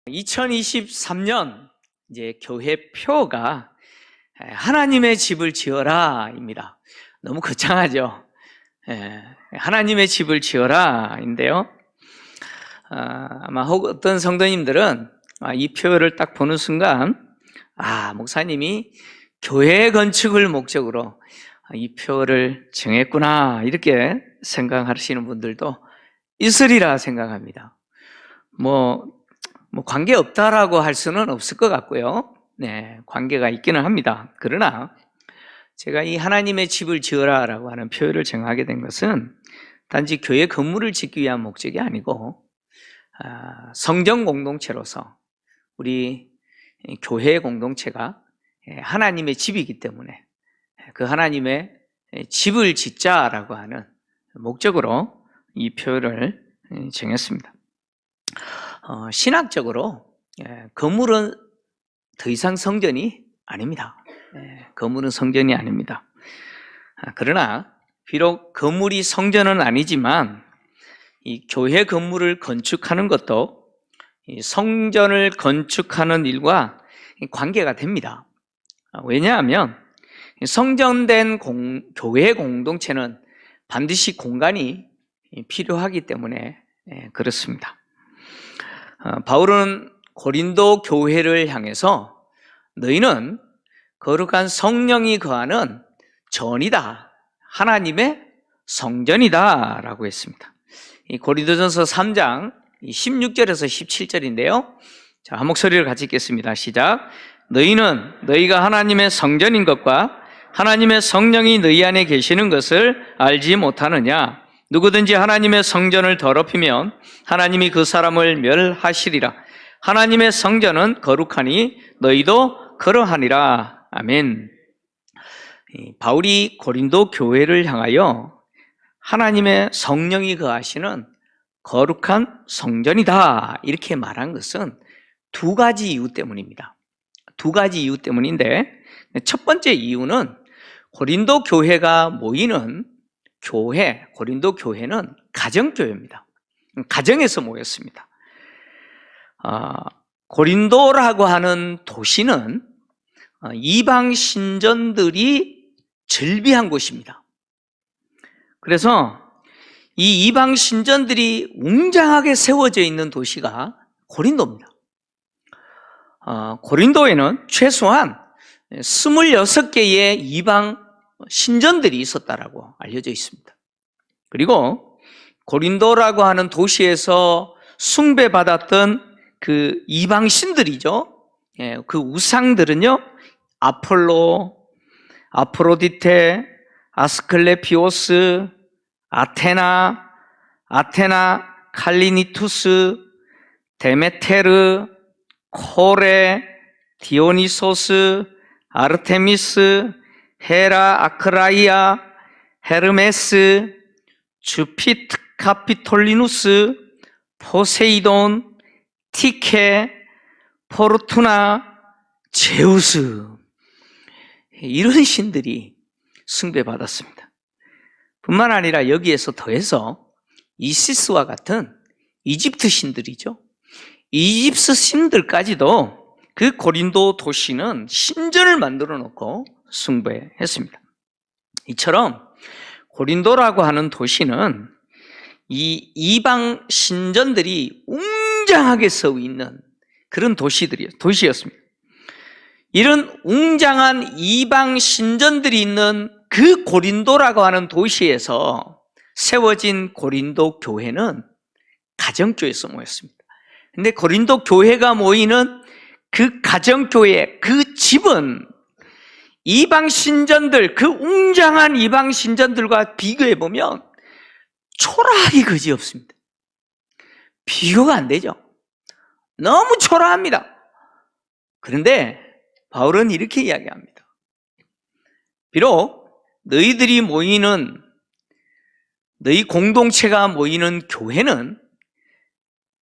2023년 이제 교회 표가 하나님의 집을 지어라입니다. 너무 거창하죠. 하나님의 집을 지어라인데요. 아마 어떤 성도님들은 이 표를 딱 보는 순간 목사님이 교회 건축을 목적으로 이 표를 정했구나 이렇게 생각하시는 분들도 있으리라 생각합니다. 뭐 관계없다라고 할 수는 없을 것 같고요. 네, 관계가 있기는 합니다. 그러나 제가 이 하나님의 집을 지어라라고 하는 표현을 정하게 된 것은 단지 교회 건물을 짓기 위한 목적이 아니고 성전 공동체로서 우리 교회 공동체가 하나님의 집이기 때문에 그 하나님의 집을 짓자라고 하는 목적으로 이 표현을 정했습니다. 신학적으로 건물은 더 이상 성전이 아닙니다. 건물은 성전이 아닙니다. 그러나 비록 건물이 성전은 아니지만 이 교회 건물을 건축하는 것도 이 성전을 건축하는 일과 관계가 됩니다. 왜냐하면 성전된 교회 공동체는 반드시 공간이 필요하기 때문에 그렇습니다. 바울은 고린도 교회를 향해서 너희는 거룩한 성령이 거하는 전이다, 하나님의 성전이다 라고 했습니다. 이 고린도전서 3장 16절에서 17절인데요. 자, 한 목소리를 같이 읽겠습니다. 시작. 너희가 하나님의 성전인 것과 하나님의 성령이 너희 안에 계시는 것을 알지 못하느냐? 누구든지 하나님의 성전을 더럽히면 하나님이 그 사람을 멸하시리라. 하나님의 성전은 거룩하니 너희도 그러하니라. 아멘. 바울이 고린도 교회를 향하여 하나님의 성령이 거하시는 거룩한 성전이다 이렇게 말한 것은 두 가지 이유 때문입니다. 두 가지 이유 때문인데, 첫 번째 이유는 고린도 교회가 모이는 교회, 고린도 교회는 가정교회입니다. 가정에서 모였습니다. 고린도라고 하는 도시는 이방 신전들이 즐비한 곳입니다. 그래서 이 이방 신전들이 웅장하게 세워져 있는 도시가 고린도입니다. 고린도에는 최소한 26개의 이방 신전들이 있었다라고 알려져 있습니다. 그리고 고린도라고 하는 도시에서 숭배받았던 그 이방 신들이죠. 그 우상들은요, 아폴로, 아프로디테, 아스클레피오스, 아테나, 칼리니투스, 데메테르, 코레, 디오니소스, 아르테미스, 헤라 아크라이아, 헤르메스, 주피트 카피톨리누스, 포세이돈, 티케, 포르투나, 제우스, 이런 신들이 숭배받았습니다. 뿐만 아니라 여기에서 더해서 이시스와 같은 이집트 신들이죠. 이집트 신들까지도 그 고린도 도시는 신전을 만들어 놓고 숭배했습니다. 이처럼 고린도라고 하는 도시는 이 이방 신전들이 웅장하게 서 있는 그런 도시였습니다. 이런 웅장한 이방 신전들이 있는 그 고린도라고 하는 도시에서 세워진 고린도 교회는 가정교회에서 모였습니다. 근데 고린도 교회가 모이는 그 가정교회, 그 집은 이방 신전들, 그 웅장한 이방 신전들과 비교해 보면 초라하기 그지없습니다. 비교가 안 되죠. 너무 초라합니다. 그런데 바울은 이렇게 이야기합니다. 비록 너희 공동체가 모이는 교회는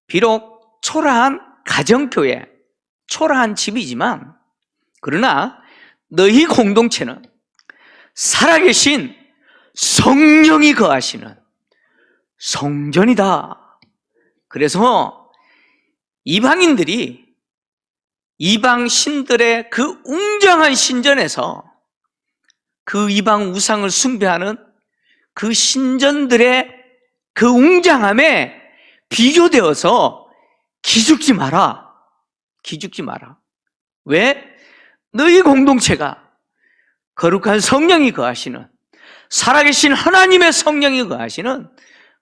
비록 초라한 가정교회, 초라한 집이지만, 그러나 너희 공동체는 살아계신 성령이 거하시는 성전이다. 그래서 이방인들이 이방 신들의 그 웅장한 신전에서 그 이방 우상을 숭배하는 그 신전들의 그 웅장함에 비교되어서 기죽지 마라. 기죽지 마라. 왜? 너희 공동체가 거룩한 성령이 거하시는, 살아계신 하나님의 성령이 거하시는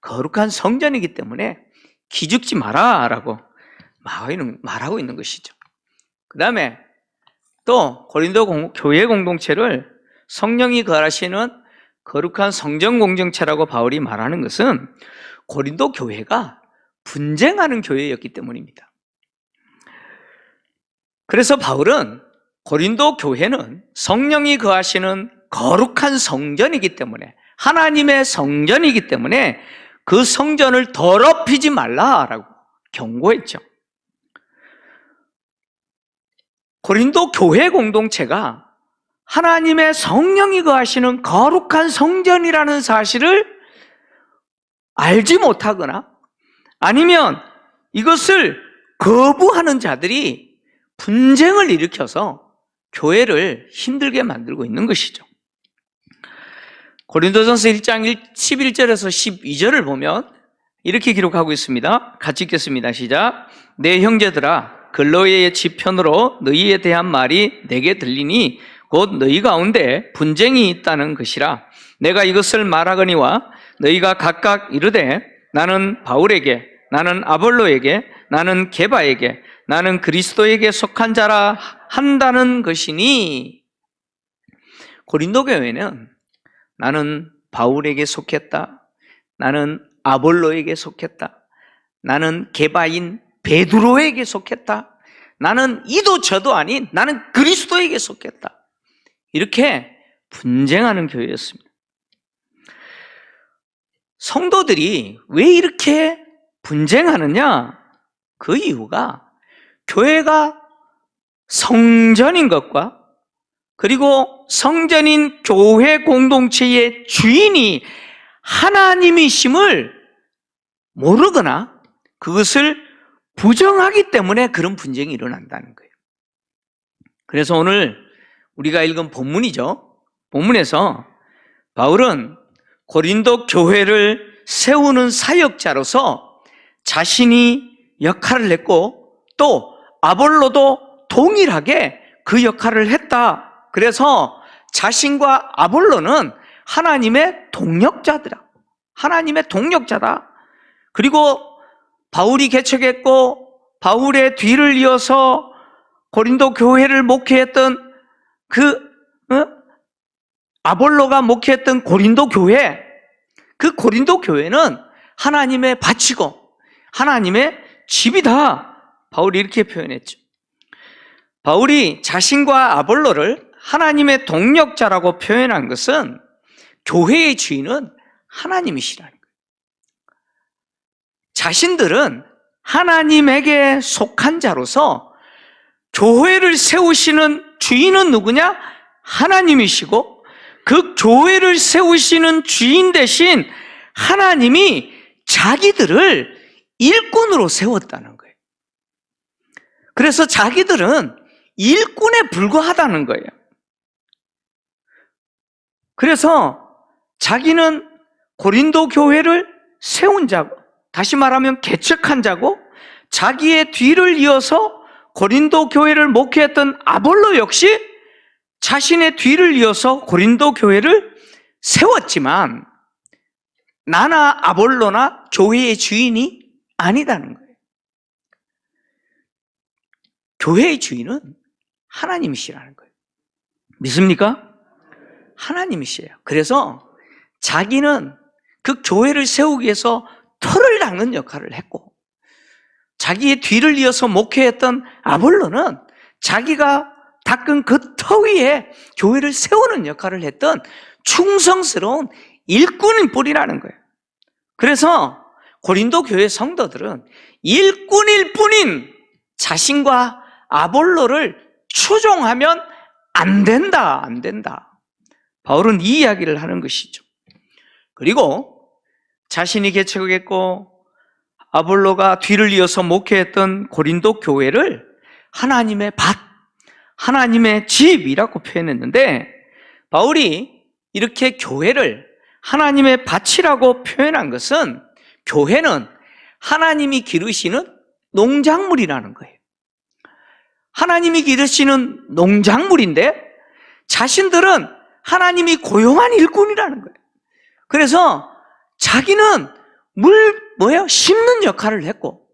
거룩한 성전이기 때문에 기죽지 마라 라고 말하고 있는 것이죠. 그 다음에 또 고린도 교회 공동체를 성령이 거하시는 거룩한 성전 공동체라고 바울이 말하는 것은 고린도 교회가 분쟁하는 교회였기 때문입니다. 그래서 바울은 고린도 교회는 성령이 거하시는 거룩한 성전이기 때문에, 하나님의 성전이기 때문에 그 성전을 더럽히지 말라라고 경고했죠. 고린도 교회 공동체가 하나님의 성령이 거하시는 거룩한 성전이라는 사실을 알지 못하거나 아니면 이것을 거부하는 자들이 분쟁을 일으켜서 교회를 힘들게 만들고 있는 것이죠. 고린도전서 1장 11절에서 12절을 보면 이렇게 기록하고 있습니다. 같이 읽겠습니다. 시작. 내 형제들아, 글로이의 지편으로 너희에 대한 말이 내게 들리니 곧 너희 가운데 분쟁이 있다는 것이라. 내가 이것을 말하거니와 너희가 각각 이르되 나는 바울에게, 나는 아볼로에게, 나는 게바에게, 나는 그리스도에게 속한 자라 한다는 것이니, 고린도 교회는 나는 바울에게 속했다, 나는 아볼로에게 속했다, 나는 게바인 베드로에게 속했다, 나는 이도 저도 아닌 나는 그리스도에게 속했다, 이렇게 분쟁하는 교회였습니다. 성도들이 왜 이렇게 분쟁하느냐? 그 이유가 교회가 성전인 것과 그리고 성전인 교회 공동체의 주인이 하나님이심을 모르거나 그것을 부정하기 때문에 그런 분쟁이 일어난다는 거예요. 그래서 오늘 우리가 읽은 본문이죠. 본문에서 바울은 고린도 교회를 세우는 사역자로서 자신이 역할을 했고 또 아볼로도 동일하게 그 역할을 했다. 그래서 자신과 아볼로는 하나님의 동력자들아, 하나님의 동력자다. 그리고 바울이 개척했고 바울의 뒤를 이어서 고린도 교회를 목회했던 아볼로가 목회했던 고린도 교회, 그 고린도 교회는 하나님의 밭이고 하나님의 집이다. 바울이 이렇게 표현했죠. 바울이 자신과 아볼로를 하나님의 동력자라고 표현한 것은 교회의 주인은 하나님이시라는 거예요. 자신들은 하나님에게 속한 자로서 교회를 세우시는 주인은 누구냐? 하나님이시고 그 교회를 세우시는 주인 대신 하나님이 자기들을 일꾼으로 세웠다는 거예요. 그래서 자기들은 일꾼에 불과하다는 거예요. 그래서 자기는 고린도 교회를 세운 자고, 다시 말하면 개척한 자고, 자기의 뒤를 이어서 고린도 교회를 목회했던 아볼로 역시 자신의 뒤를 이어서 고린도 교회를 세웠지만 나나 아볼로나 교회의 주인이 아니다는 거예요. 교회의 주인은 하나님이시라는 거예요. 믿습니까? 하나님이시에요. 그래서 자기는 그 교회를 세우기 위해서 터를 닦는 역할을 했고, 자기의 뒤를 이어서 목회했던 아볼로는 자기가 닦은 그 터 위에 교회를 세우는 역할을 했던 충성스러운 일꾼인 뿐이라는 거예요. 그래서 고린도 교회 성도들은 일꾼일 뿐인 자신과 아볼로를 추종하면 안 된다, 안 된다. 바울은 이 이야기를 하는 것이죠. 그리고 자신이 개척했고 아볼로가 뒤를 이어서 목회했던 고린도 교회를 하나님의 밭, 하나님의 집이라고 표현했는데, 바울이 이렇게 교회를 하나님의 밭이라고 표현한 것은 교회는 하나님이 기르시는 농작물이라는 거예요. 하나님이 기르시는 농작물인데 자신들은 하나님이 고용한 일꾼이라는 거예요. 그래서 자기는 심는 역할을 했고,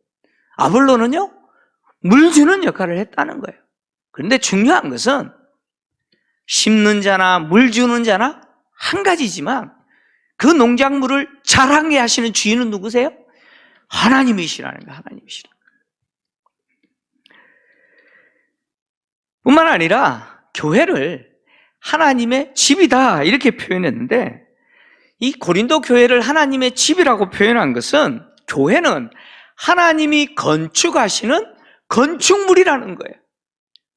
아볼로는요, 물 주는 역할을 했다는 거예요. 그런데 중요한 것은 심는 자나 물 주는 자나 한 가지지만 그 농작물을 자라게 하시는 주인은 누구세요? 하나님이시라는 거예요. 하나님이시라는 거예요. 뿐만 아니라 교회를 하나님의 집이다 이렇게 표현했는데, 이 고린도 교회를 하나님의 집이라고 표현한 것은 교회는 하나님이 건축하시는 건축물이라는 거예요.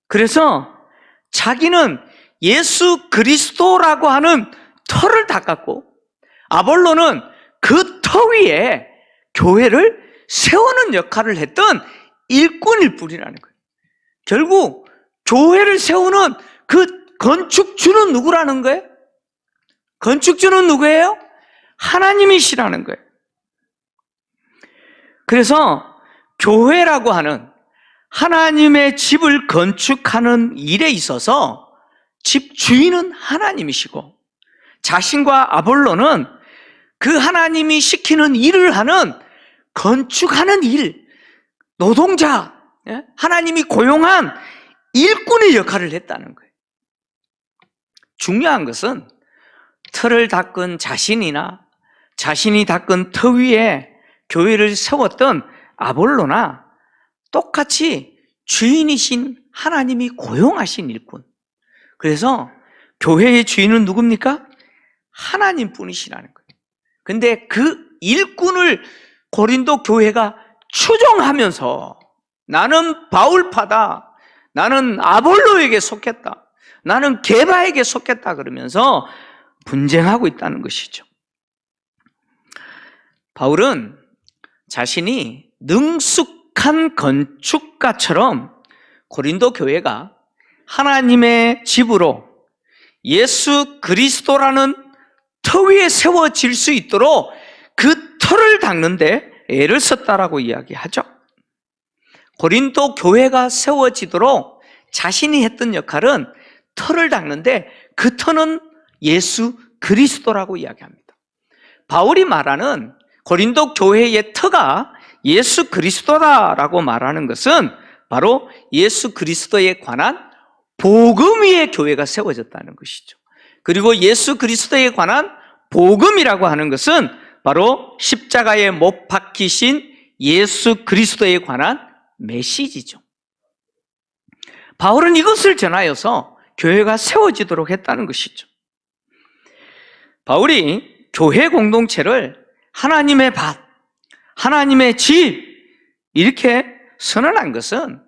그래서 자기는 예수 그리스도라고 하는 터를 닦았고, 아볼로는 그 터 위에 교회를 세우는 역할을 했던 일꾼일 뿐이라는 거예요. 결국 교회를 세우는 그 건축주는 누구라는 거예요? 건축주는 누구예요? 하나님이시라는 거예요. 그래서 교회라고 하는 하나님의 집을 건축하는 일에 있어서 집 주인은 하나님이시고, 자신과 아볼로는 그 하나님이 시키는 일을 하는 건축하는 일, 노동자, 하나님이 고용한 일꾼의 역할을 했다는 거예요. 중요한 것은 터를 닦은 자신이나 자신이 닦은 터 위에 교회를 세웠던 아볼로나 똑같이 주인이신 하나님이 고용하신 일꾼. 그래서 교회의 주인은 누굽니까? 하나님뿐이시라는 거예요. 근데 그 일꾼을 고린도 교회가 추종하면서 나는 바울파다, 나는 아볼로에게 속했다, 나는 게바에게 속했다 그러면서 분쟁하고 있다는 것이죠. 바울은 자신이 능숙한 건축가처럼 고린도 교회가 하나님의 집으로 예수 그리스도라는 터 위에 세워질 수 있도록 그 터를 닦는데 애를 썼다라고 이야기하죠. 고린도 교회가 세워지도록 자신이 했던 역할은 터를 닦는데, 그 터는 예수 그리스도라고 이야기합니다. 바울이 말하는 고린도 교회의 터가 예수 그리스도다라고 말하는 것은 바로 예수 그리스도에 관한 복음 위에 교회가 세워졌다는 것이죠. 그리고 예수 그리스도에 관한 복음이라고 하는 것은 바로 십자가에 못 박히신 예수 그리스도에 관한 메시지죠. 바울은 이것을 전하여서 교회가 세워지도록 했다는 것이죠. 바울이 교회 공동체를 하나님의 밭, 하나님의 집 이렇게 선언한 것은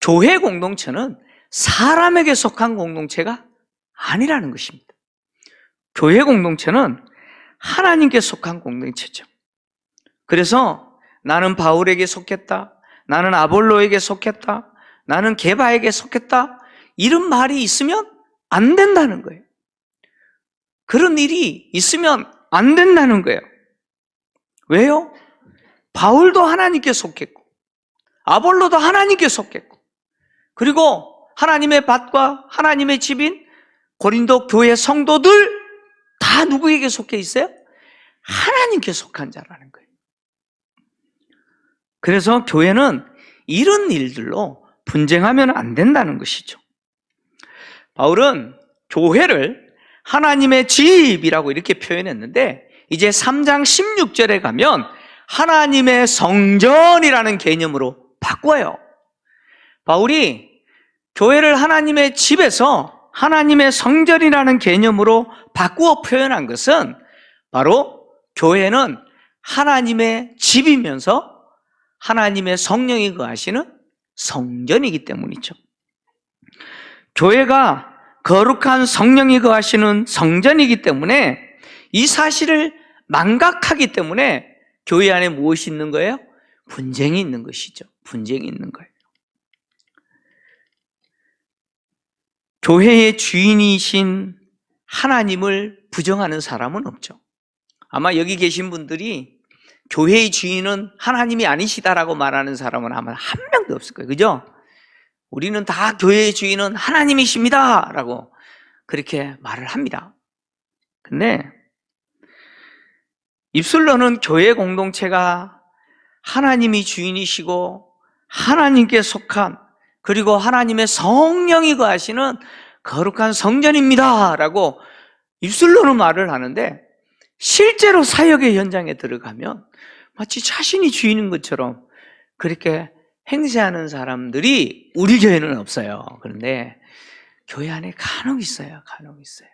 교회 공동체는 사람에게 속한 공동체가 아니라는 것입니다. 교회 공동체는 하나님께 속한 공동체죠. 그래서 나는 바울에게 속했다, 나는 아볼로에게 속했다, 나는 게바에게 속했다, 이런 말이 있으면 안 된다는 거예요. 그런 일이 있으면 안 된다는 거예요. 왜요? 바울도 하나님께 속했고, 아볼로도 하나님께 속했고, 그리고 하나님의 밭과 하나님의 집인 고린도 교회 성도들 다 누구에게 속해 있어요? 하나님께 속한 자라는 거예요. 그래서 교회는 이런 일들로 분쟁하면 안 된다는 것이죠. 바울은 교회를 하나님의 집이라고 이렇게 표현했는데, 이제 3장 16절에 가면 하나님의 성전이라는 개념으로 바꿔요. 바울이 교회를 하나님의 집에서 하나님의 성전이라는 개념으로 바꾸어 표현한 것은 바로 교회는 하나님의 집이면서 하나님의 성령이 거하시는 성전이기 때문이죠. 교회가 거룩한 성령이 거하시는 성전이기 때문에 이 사실을 망각하기 때문에 교회 안에 무엇이 있는 거예요? 분쟁이 있는 것이죠. 분쟁이 있는 거예요. 교회의 주인이신 하나님을 부정하는 사람은 없죠. 아마 여기 계신 분들이 교회의 주인은 하나님이 아니시다라고 말하는 사람은 아마 한 명도 없을 거예요. 그죠? 우리는 다 교회의 주인은 하나님이십니다 라고 그렇게 말을 합니다. 근데 입술로는 교회 공동체가 하나님이 주인이시고 하나님께 속한, 그리고 하나님의 성령이 거하시는 거룩한 성전입니다 라고 입술로는 말을 하는데, 실제로 사역의 현장에 들어가면 마치 자신이 주인인 것처럼 그렇게 행세하는 사람들이 우리 교회는 없어요. 그런데 교회 안에 간혹 있어요. 간혹 있어요.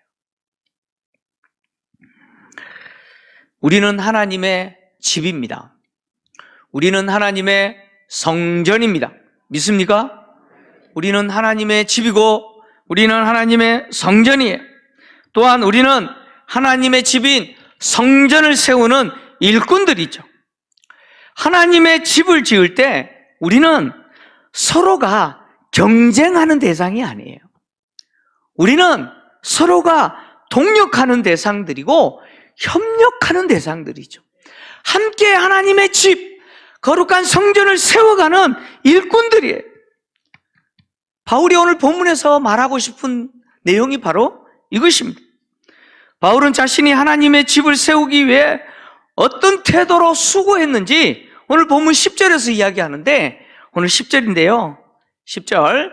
우리는 하나님의 집입니다. 우리는 하나님의 성전입니다. 믿습니까? 우리는 하나님의 집이고 우리는 하나님의 성전이에요. 또한 우리는 하나님의 집인 성전을 세우는 일꾼들이죠. 하나님의 집을 지을 때 우리는 서로가 경쟁하는 대상이 아니에요. 우리는 서로가 동력하는 대상들이고 협력하는 대상들이죠. 함께 하나님의 집, 거룩한 성전을 세워가는 일꾼들이에요. 바울이 오늘 본문에서 말하고 싶은 내용이 바로 이것입니다. 바울은 자신이 하나님의 집을 세우기 위해 어떤 태도로 수고했는지 오늘 본문 10절에서 이야기하는데, 오늘 10절인데요 10절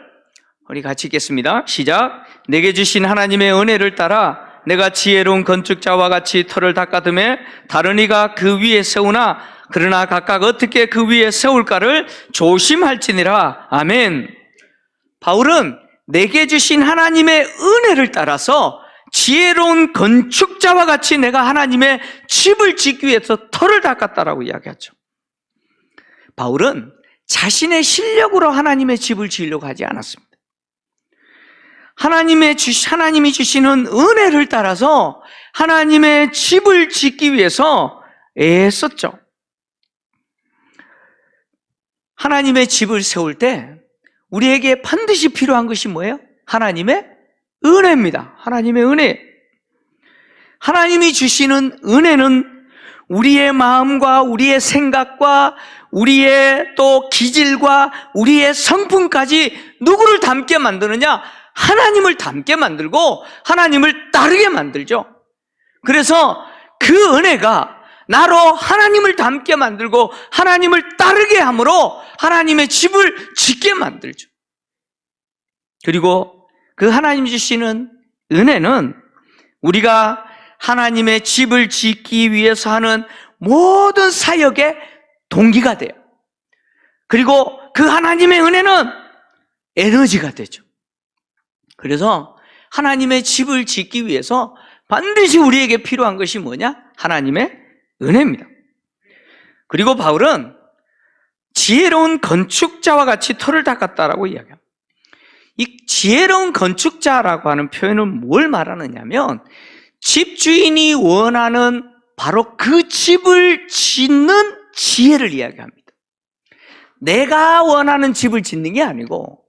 우리 같이 읽겠습니다. 시작. 내게 주신 하나님의 은혜를 따라 내가 지혜로운 건축자와 같이 터를 닦아듬에 다른 이가 그 위에 세우나 그러나 각각 어떻게 그 위에 세울까를 조심할지니라. 아멘. 바울은 내게 주신 하나님의 은혜를 따라서 지혜로운 건축자와 같이 내가 하나님의 집을 짓기 위해서 터를 닦았다라고 이야기하죠. 바울은 자신의 실력으로 하나님의 집을 지으려고 하지 않았습니다. 하나님이 주시는 은혜를 따라서 하나님의 집을 짓기 위해서 애썼죠. 하나님의 집을 세울 때 우리에게 반드시 필요한 것이 뭐예요? 하나님의 은혜입니다. 하나님의 은혜. 하나님이 주시는 은혜는 우리의 마음과 우리의 생각과 우리의 또 기질과 우리의 성품까지 누구를 닮게 만드느냐? 하나님을 닮게 만들고 하나님을 따르게 만들죠. 그래서 그 은혜가 나로 하나님을 닮게 만들고 하나님을 따르게 함으로 하나님의 집을 짓게 만들죠. 그리고 그 하나님 주시는 은혜는 우리가 하나님의 집을 짓기 위해서 하는 모든 사역의 동기가 돼요. 그리고 그 하나님의 은혜는 에너지가 되죠. 그래서 하나님의 집을 짓기 위해서 반드시 우리에게 필요한 것이 뭐냐? 하나님의 은혜입니다. 그리고 바울은 지혜로운 건축자와 같이 터를 닦았다라고 이야기합니다. 이 지혜로운 건축자라고 하는 표현은 뭘 말하느냐면 집주인이 원하는 바로 그 집을 짓는 지혜를 이야기합니다. 내가 원하는 집을 짓는 게 아니고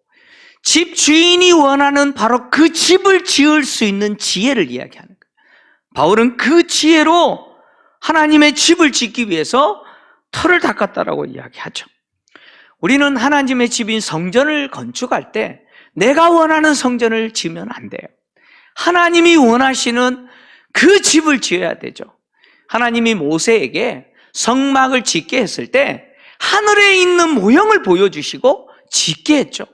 집주인이 원하는 바로 그 집을 지을 수 있는 지혜를 이야기하는 거예요. 바울은 그 지혜로 하나님의 집을 짓기 위해서 터를 닦았다라고 이야기하죠. 우리는 하나님의 집인 성전을 건축할 때 내가 원하는 성전을 지으면 안 돼요. 하나님이 원하시는 그 집을 지어야 되죠. 하나님이 모세에게 성막을 짓게 했을 때 하늘에 있는 모형을 보여주시고 짓게 했죠.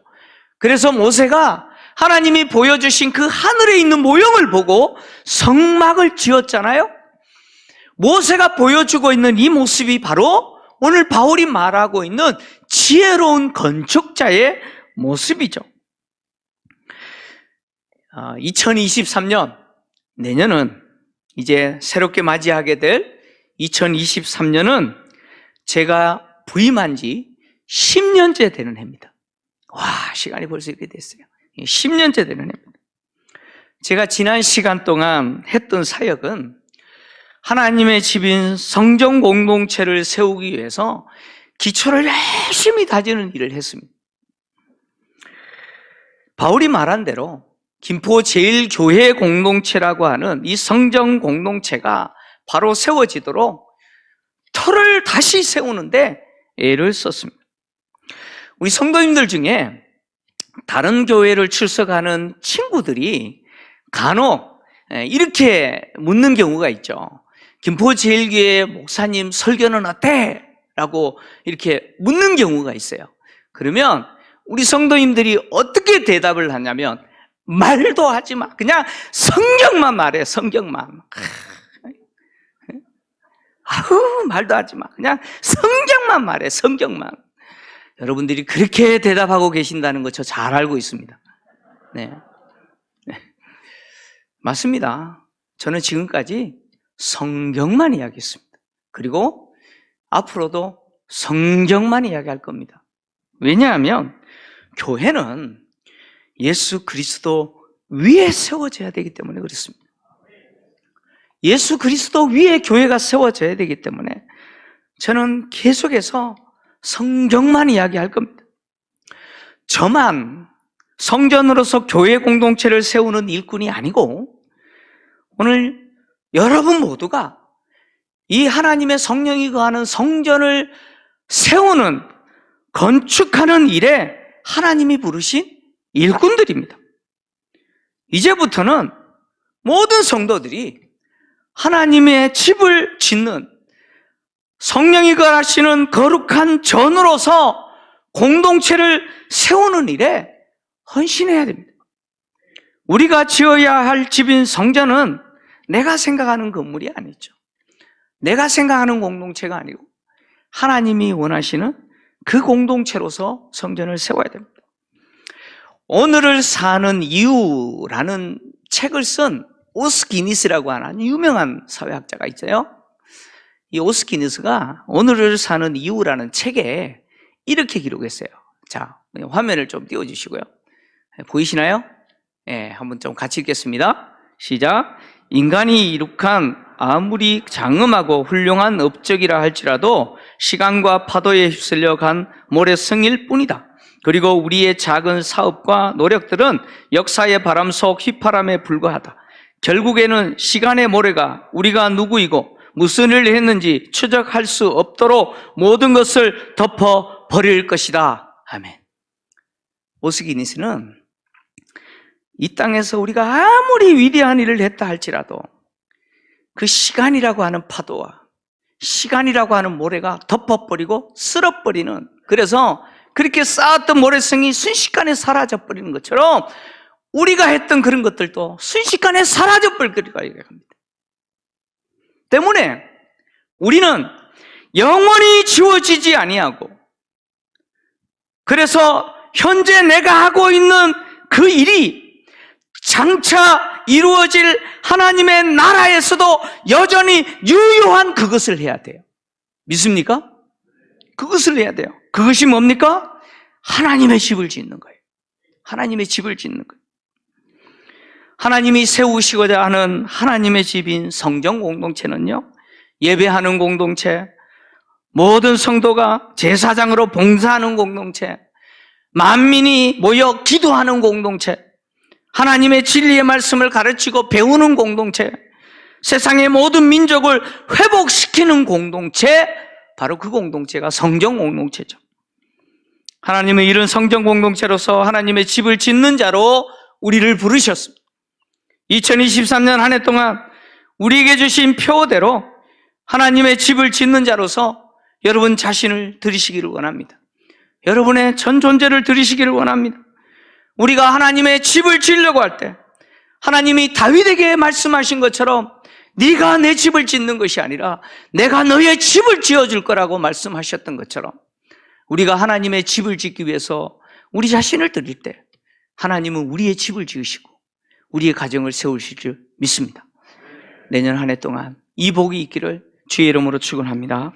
그래서 모세가 하나님이 보여주신 그 하늘에 있는 모형을 보고 성막을 지었잖아요. 모세가 보여주고 있는 이 모습이 바로 오늘 바울이 말하고 있는 지혜로운 건축자의 모습이죠. 2023년, 내년은 이제 새롭게 맞이하게 될 2023년은 제가 부임한 지 10년째 되는 해입니다. 와, 시간이 벌써 이렇게 됐어요. 10년째 되는 해입니다. 제가 지난 시간 동안 했던 사역은 하나님의 집인 성전 공동체를 세우기 위해서 기초를 열심히 다지는 일을 했습니다. 바울이 말한 대로 김포 제1교회 공동체라고 하는 이 성정 공동체가 바로 세워지도록 터를 다시 세우는데 애를 썼습니다. 우리 성도님들 중에 다른 교회를 출석하는 친구들이 간혹 이렇게 묻는 경우가 있죠. 김포 제1교회 목사님 설교는 어때? 라고 이렇게 묻는 경우가 있어요. 그러면 우리 성도님들이 어떻게 대답을 하냐면 말도 하지 마. 그냥 성경만 말해. 성경만. 아우 말도 하지 마. 그냥 성경만 말해. 성경만. 여러분들이 그렇게 대답하고 계신다는 거 저 잘 알고 있습니다. 네. 맞습니다. 저는 지금까지 성경만 이야기했습니다. 그리고 앞으로도 성경만 이야기할 겁니다. 왜냐하면 교회는 예수 그리스도 위에 세워져야 되기 때문에 그렇습니다. 예수 그리스도 위에 교회가 세워져야 되기 때문에 저는 계속해서 성경만 이야기할 겁니다. 저만 성전으로서 교회 공동체를 세우는 일꾼이 아니고 오늘 여러분 모두가 이 하나님의 성령이 거하는 성전을 세우는, 건축하는 일에 하나님이 부르신 일꾼들입니다. 이제부터는 모든 성도들이 하나님의 집을 짓는 성령이 거하시는 거룩한 전으로서 공동체를 세우는 일에 헌신해야 됩니다. 우리가 지어야 할 집인 성전은 내가 생각하는 건물이 아니죠. 내가 생각하는 공동체가 아니고 하나님이 원하시는 그 공동체로서 성전을 세워야 됩니다. 오늘을 사는 이유라는 책을 쓴 오스기니스라고 하는 유명한 사회학자가 있어요. 이 오스기니스가 오늘을 사는 이유라는 책에 이렇게 기록했어요. 자, 화면을 좀 띄워주시고요. 보이시나요? 네, 한번 좀 같이 읽겠습니다. 시작. 인간이 이룩한 아무리 장엄하고 훌륭한 업적이라 할지라도 시간과 파도에 휩쓸려 간 모래성일 뿐이다. 그리고 우리의 작은 사업과 노력들은 역사의 바람 속 휘파람에 불과하다. 결국에는 시간의 모래가 우리가 누구이고 무슨 일을 했는지 추적할 수 없도록 모든 것을 덮어버릴 것이다. 아멘. 오스기니스는 이 땅에서 우리가 아무리 위대한 일을 했다 할지라도 그 시간이라고 하는 파도와 시간이라고 하는 모래가 덮어버리고 쓸어버리는, 그래서 그렇게 쌓았던 모래성이 순식간에 사라져버리는 것처럼 우리가 했던 그런 것들도 순식간에 사라져버릴 거리가 합니다. 때문에 우리는 영원히 지워지지 아니하고, 그래서 현재 내가 하고 있는 그 일이 장차 이루어질 하나님의 나라에서도 여전히 유효한 그것을 해야 돼요. 믿습니까? 그것을 해야 돼요. 그것이 뭡니까? 하나님의 집을 짓는 거예요. 하나님의 집을 짓는 거예요. 하나님이 세우시고자 하는 하나님의 집인 성전 공동체는요, 예배하는 공동체, 모든 성도가 제사장으로 봉사하는 공동체, 만민이 모여 기도하는 공동체, 하나님의 진리의 말씀을 가르치고 배우는 공동체, 세상의 모든 민족을 회복시키는 공동체, 바로 그 공동체가 성전 공동체죠. 하나님은 이런 성전 공동체로서 하나님의 집을 짓는 자로 우리를 부르셨습니다. 2023년 한 해 동안 우리에게 주신 표대로 하나님의 집을 짓는 자로서 여러분 자신을 드리시기를 원합니다. 여러분의 전 존재를 드리시기를 원합니다. 우리가 하나님의 집을 지으려고 할 때 하나님이 다윗에게 말씀하신 것처럼 네가 내 집을 짓는 것이 아니라 내가 너의 집을 지어줄 거라고 말씀하셨던 것처럼 우리가 하나님의 집을 짓기 위해서 우리 자신을 드릴 때 하나님은 우리의 집을 지으시고 우리의 가정을 세우실 줄 믿습니다. 내년 한 해 동안 이 복이 있기를 주의 이름으로 축원합니다.